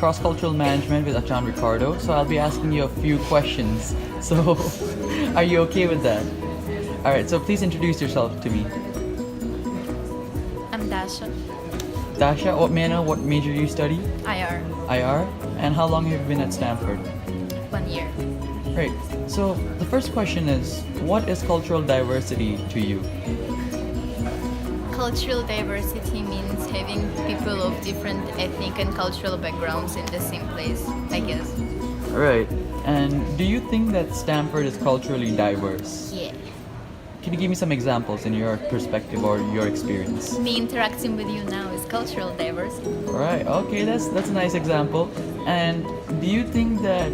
cross-cultural management with Achan Ricardo. So I'll be asking you a few questions. So, are you okay with that? All right. So please introduce yourself to me. I'm Dasha. Dasha, may I know what major you study? IR. IR. And how long have you been at Stanford? 1 year. Great. So the first question is, what is cultural diversity to you? Cultural diversity means having people of different ethnic and cultural backgrounds in the same place, I guess. Right. And do you think that Stanford is culturally diverse? Yeah. Can you give me some examples in your perspective or your experience? Me interacting with you now is cultural diversity. All right. Okay, that's a nice example. And do you think that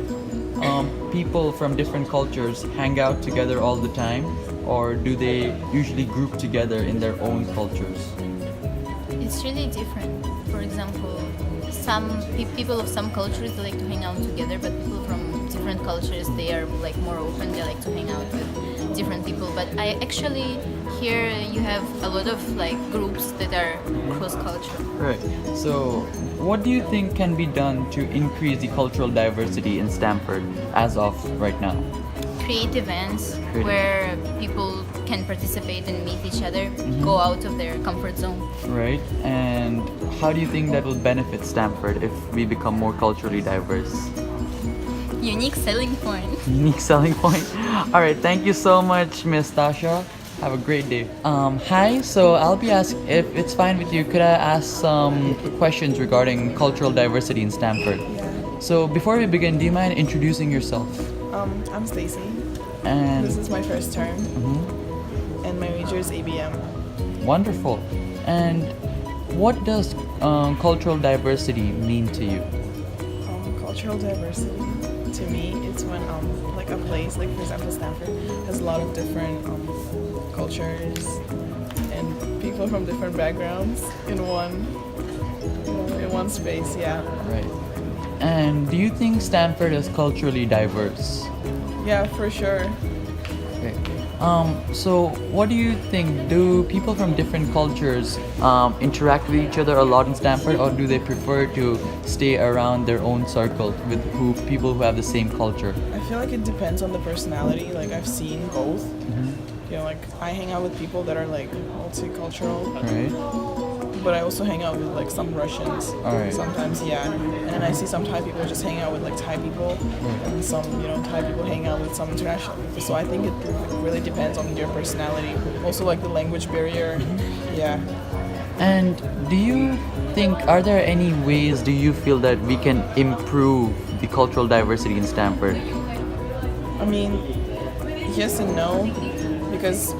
people from different cultures hang out together all the time, or do they usually group together in their own cultures? It's really different. For example, some people of some cultures they like to hang out together, but people from different cultures they are like more open. They like to hang out with different people. But I actually here you have a lot of like groups that are cross-cultural. Right. So, what do you think can be done to increase the cultural diversity in Stanford as of right now? Create events Create where people can participate and meet each other, go out of their comfort zone. Right. And how do you think that will benefit Stanford if we become more culturally diverse? Unique selling point. Unique selling point. All right. Thank you so much, Miss Tasha. Have a great day. Hi. So I'll be asking if it's fine with you. Could I ask some questions regarding cultural diversity in Stanford? Yeah. So before we begin, do you mind introducing yourself? I'm Stacy. And This is my first term, Mhm. and my major is ABM. Wonderful. And what does cultural diversity mean to you? Cultural diversity, to me, it's when like a place, like for example Stanford, has a lot of different cultures and people from different backgrounds in one space. Yeah. Right. And do you think Stanford is culturally diverse? Yeah, for sure. Okay. So what do you think? Do people from different cultures interact with each other a lot in Stanford, or do they prefer to stay around their own circle with people who have the same culture? I feel like it depends on the personality. Like I've seen both. You know, like I hang out with people that are like multicultural, Right. but I also hang out with like some Russians. Alright. Sometimes, yeah. And then I see some Thai people just hang out with like Thai people, and some Thai people hang out with some international people. So I think it really depends on your personality. Also, like the language barrier. Yeah. And do you think, are there any ways do you feel that we can improve the cultural diversity in Stanford? I mean, yes and no, because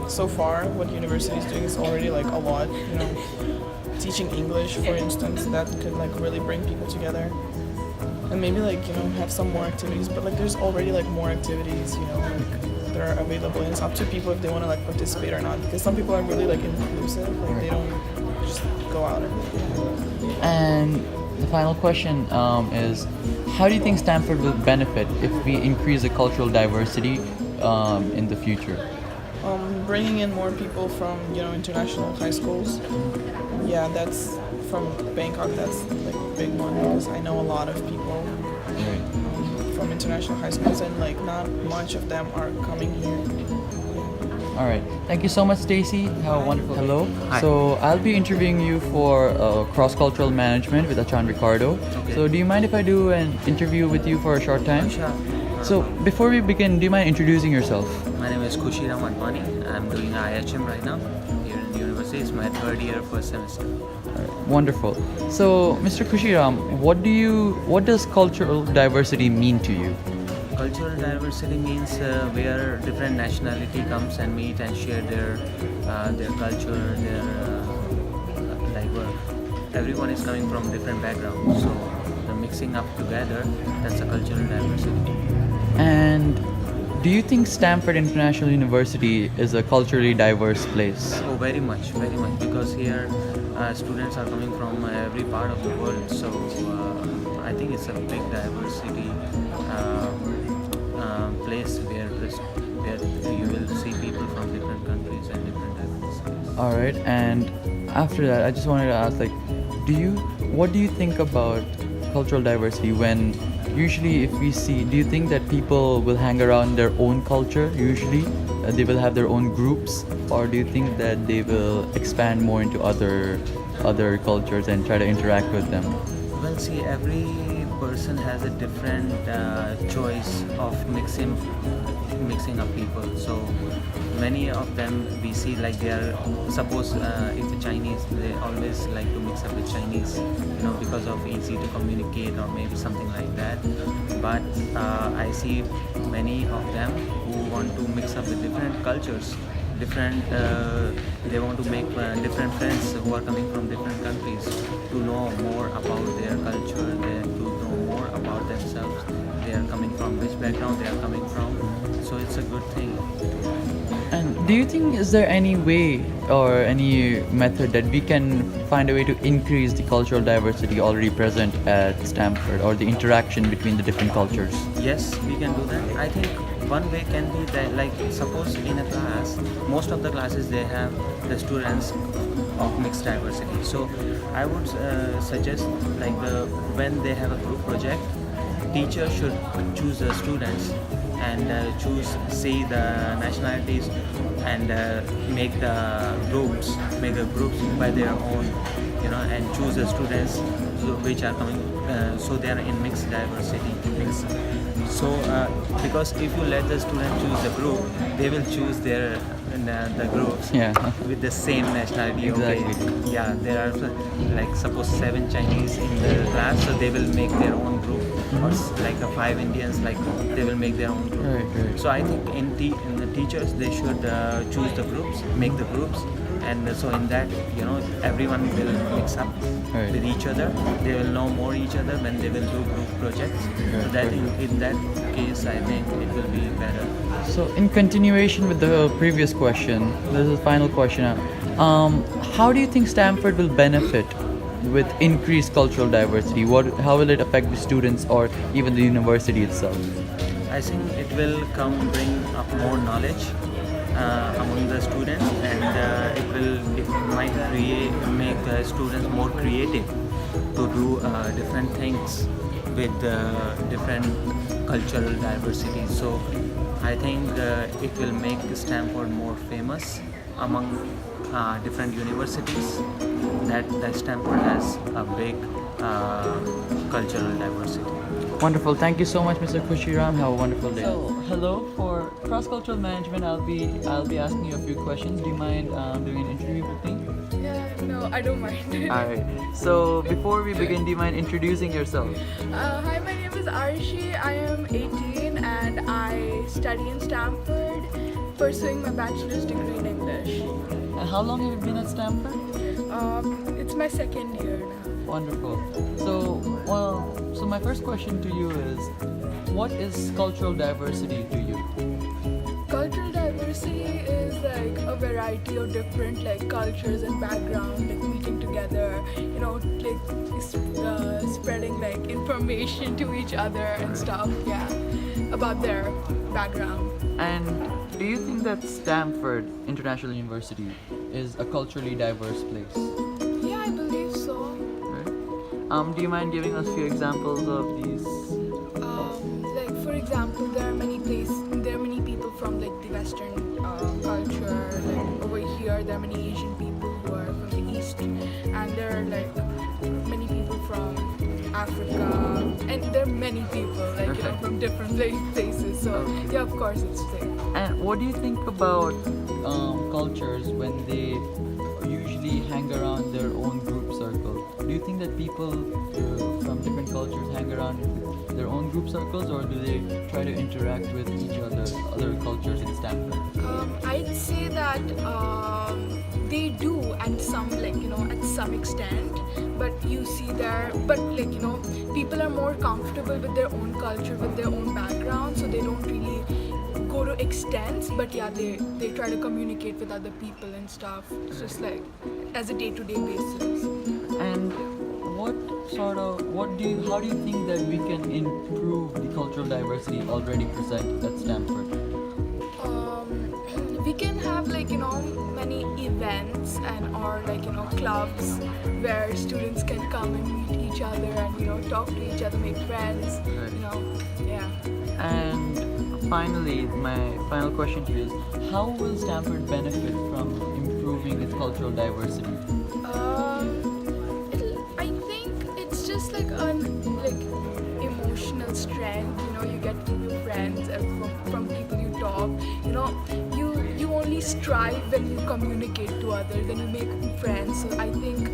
so far what university is doing is already like a lot. Teaching English, for instance, that could like really bring people together, and maybe like have some more activities. But like there's already like more activities like that are available, and it's up to people if they want to like participate or not. Because some people are really like inclusive, like they don't just go out and. And the final question is, how do you think Stanford will benefit if we increase the cultural diversity in the future? Bringing in more people from international high schools. Yeah, that's from Bangkok. That's like a big one because I know a lot of people Right. from international high schools, and like not much of them are coming here. All right. Thank you so much, Stacy. Have a wonderful. Hello. Hi. So I'll be interviewing you for cross-cultural management with Achan Ricardo. Okay. So do you mind if I do an interview with you for a short time? Sure. So before we begin, do you mind introducing yourself? My name is Kushiram Advani. I'm doing IHM right now here in the university. It's my third year, first semester. All right. Wonderful. So, Mr. Kushiram, what does cultural diversity mean to you? Cultural diversity means where different nationality comes and meet and share their culture, their everyone is coming from different backgrounds. So the mixing up together, that's a cultural diversity. And do you think Stamford International University is a culturally diverse place? Oh, very much, because here students are coming from every part of the world. So I think it's a big diversity place where you will see people from different countries and different ethnicities. All right. And after that, I just wanted to ask, what do you think about cultural diversity when usually if we see, do you think that people will hang around their own culture usually? They will have their own groups, or do you think that they will expand more into other cultures and try to interact with them? Well, see, every person has a different choice of mixing up people. So many of them we see like they are, suppose if the Chinese, they always like to mix up with Chinese, because of easy to communicate or maybe something like that. But I see many of them who want to mix up with different cultures, they want to make different friends who are coming from different countries, to know more about their culture, to know more about themselves, they are coming from which background they are coming from. So it's a good thing. And do you think, is there any way or any method that we can find a way to increase the cultural diversity already present at Stamford, or the interaction between the different cultures? Yes, we can do that. I think one way can be that, like, suppose in a class, most of the classes they have the students of mixed diversity. So I would suggest, like, when they have a group project, teacher should choose the students and choose, say, the nationalities, and make the groups by their own, and choose the students which are coming, so they are in mixed diversity. So because if you let the student choose the group, they will choose the groups with the same nationality. Exactly. Okay. Yeah, there are, like, suppose 7 Chinese in the class, so they will make their own group, or like 5 Indians, like they will make their own group. Right. So I think in the teachers, they should choose the groups, make the groups, and so in that, everyone will mix up with each other. They will know more each other when they will do group projects. So that in that case, I think it will be better. So in continuation with the previous question, this is the final question. How do you think Stamford will benefit with increased cultural diversity? How will it affect the students or even the university itself? I think it will bring up more knowledge among the students, and it might make students more creative to do different things with different cultural diversity. So I think it will make Stamford more famous among different universities, that Stamford has a big cultural diversity. Wonderful. Thank you so much, Mr. Kushiram. Have a wonderful day. So, hello. For cross-cultural management, I'll be asking you a few questions. Do you mind doing an interview with me? Yeah, no, I don't mind. All right. So, before we begin, do you mind introducing yourself? Hi, my name is Arshi. I am 18 and I study in Stamford, pursuing my bachelor's degree in English. And how long have you been at Stamford? It's my second year now. Wonderful. So my first question to you is, what is cultural diversity to you? Cultural diversity is like a variety of different like cultures and backgrounds like meeting together, spreading like information to each other and stuff, about their background. And do you think that Stamford International University is a culturally diverse place? Yeah, I believe so. Right. Do you mind giving us a few examples of these? Like for example, there are many people from like the Western culture. Like over here, there are many Asian people who are from the East, and there are like many people from Africa, and there are many people like from different places. So yeah, of course it's there. And what do you think about cultures when they usually hang around their own group circle? Do you think that people from different cultures hang around their own group circles, or do they try to interact with each other cultures in Stamford? I'd say that they do at some extent, but you see people are more comfortable with their own culture, with their own background, so they don't really go to extents, but yeah, they try to communicate with other people and stuff. It's just like as a day-to-day basis. And how do you think that we can improve the cultural diversity already present at Stanford? We can have many many events and or like clubs where students can come and meet each other and talk to each other, make friends. Yeah. And finally, my final question to you is, how will Stanford benefit from improving its cultural diversity? I think it's just like emotional strength. You get new friends and from people you talk. You only strive when you communicate to others, then you make friends. So I think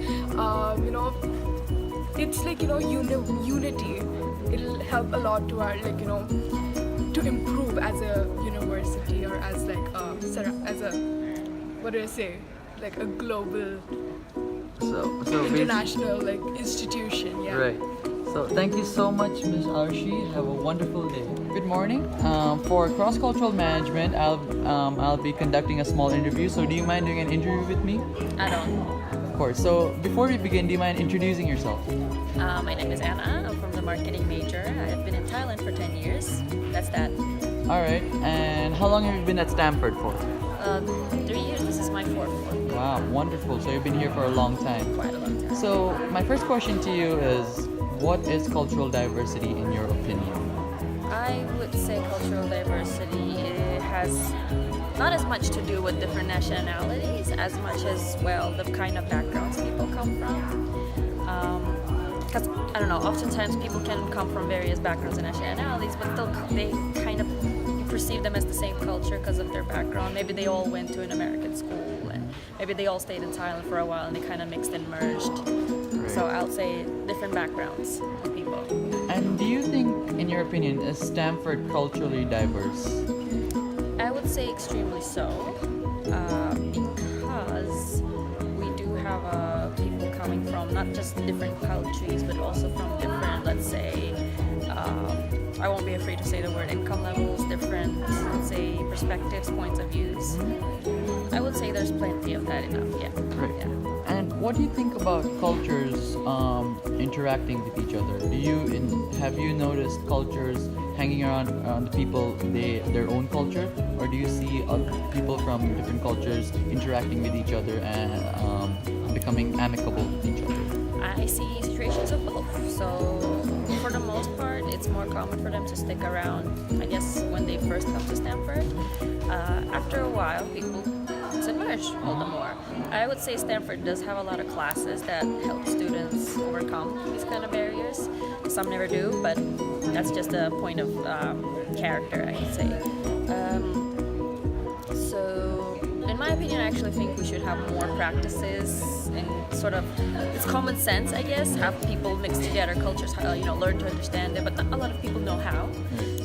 it's like unity. It'll help a lot to our to improve as a university or as as a what do I say, like a global So international institution. Yeah. right. So thank you so much, Ms. Arshi. Have a wonderful day. Good morning. For cross-cultural management, I'll be conducting a small interview. So do you mind doing an interview with me? I don't. Of course. So before we begin, do you mind introducing yourself? My name is Anna. I'm from the marketing major. I've been in Thailand for 10 years. That's that. All right. And how long have you been at Stanford for? 3 years. This is my fourth one. Wow, wonderful. So you've been here for a long time. Quite a long time. So my first question to you is, what is cultural diversity in your opinion? I would say cultural diversity has not as much to do with different nationalities as much as, well, the kind of backgrounds people come from. Because, I don't know, oftentimes people can come from various backgrounds and nationalities, but still they kind of, you perceive them as the same culture because of their background. Maybe they all went to an American school, and maybe they all stayed in Thailand for a while and they kind of mixed and merged. So I'll say different backgrounds of people. And do you think, in your opinion, is Stanford culturally diverse? I would say extremely so, because we do have people coming from not just different countries, but also from different, let's say, I won't be afraid to say the word income levels, different, let's say, perspectives, points of views. I would say there's plenty of that enough, yeah. Right. Yeah. And what do you think about cultures interacting with each other? Have you noticed cultures hanging around the people their own culture, or do you see people from different cultures interacting with each other and becoming amicable with each other? I see situations of both. So for the most part, it's more common for them to stick around, I guess, when they first come to Stanford. After a while, people submerge all the more. I would say Stanford does have a lot of classes that help students overcome these kind of barriers. Some never do, but that's just a point of character, I could say. So, in my opinion, I actually think we should have more practices and sort of, it's common sense, I guess, have people mix together cultures, learn to understand it, but not a lot of people know how.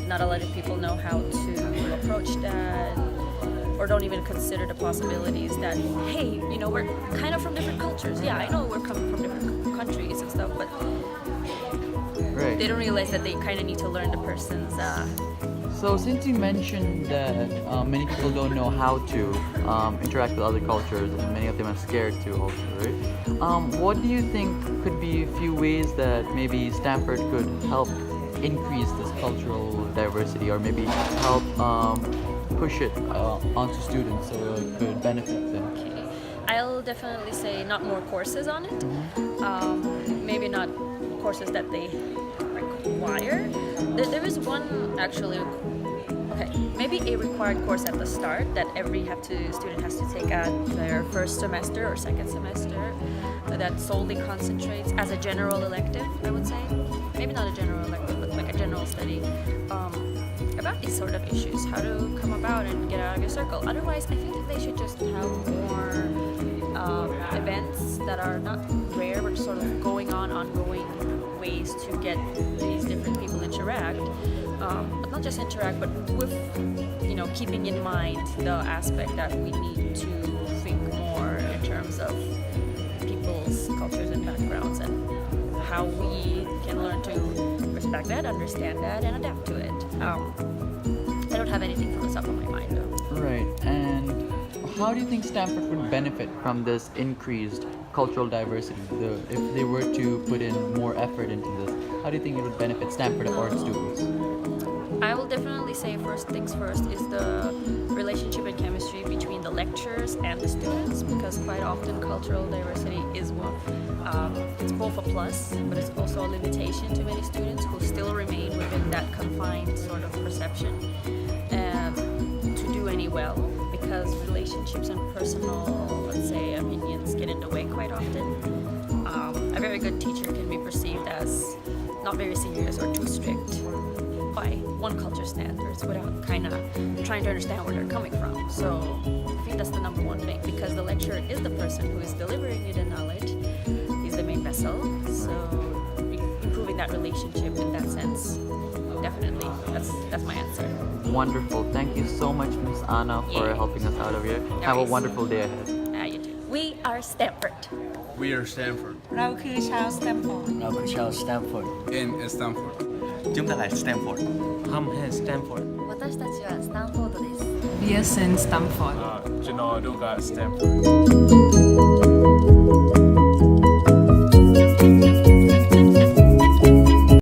Not a lot of people know how to approach that, or don't even consider the possibilities that, hey, we're kind of from different cultures. Yeah, I know we're coming from different countries and stuff, but Right. they don't realize that they kind of need to learn the person's. So since you mentioned that many people don't know how to interact with other cultures, and many of them are scared to also, right? What do you think could be a few ways that maybe Stanford could help increase this cultural diversity, or maybe help push it onto students so it could benefit them? Okay. I'll definitely say not more courses on it. Maybe not courses that they require. There is one actually. Okay, maybe a required course at the start that every student has to take at their first semester or second semester that solely concentrates as a general elective, I would say. Maybe not a general elective, but like a general study about these sort of issues, how to come about and get out of your circle. Otherwise, I think that they should just have more events that are not rare, but sort of ongoing ways to get these different people interact. But not just interact, but with, keeping in mind the aspect that we need to think more in terms of people's cultures and backgrounds and how we can learn to respect that, understand that, and adapt to it. I don't have anything from the top of my mind, though. Right. And how do you think Stanford would benefit from this increased cultural diversity? If they were to put in more effort into this, how do you think it would benefit Stanford or its students? I will definitely say first things first is the relationship and chemistry between the lecturers and the students, because quite often cultural diversity is one. It's both a plus, but it's also a limitation to many students who still remain within that confined sort of perception to do any well, because relationships and personal, let's say, opinions get in the way quite often. A very good teacher can be perceived as not very serious or too strict by one culture standards without kind of trying to understand where they're coming from. So I think that's the number one thing, because the lecturer is the person who is delivering you the knowledge, is the main vessel. So improving that relationship in that sense, definitely, that's my answer. Wonderful. Thank you so much, Miss Anna, for Yeah. helping us out over here. Have a worries. wonderful day ahead. You too. We are Stanford. We are Stanford. เราคือชาวสแตมฟอร์ด เราคือชาวสแตมฟอร์ด In Stanford. chúng ta là Stanford हम हैं Stamford 私たちはスタンフォードです。 We are in Stamford Janardunga at Stanford.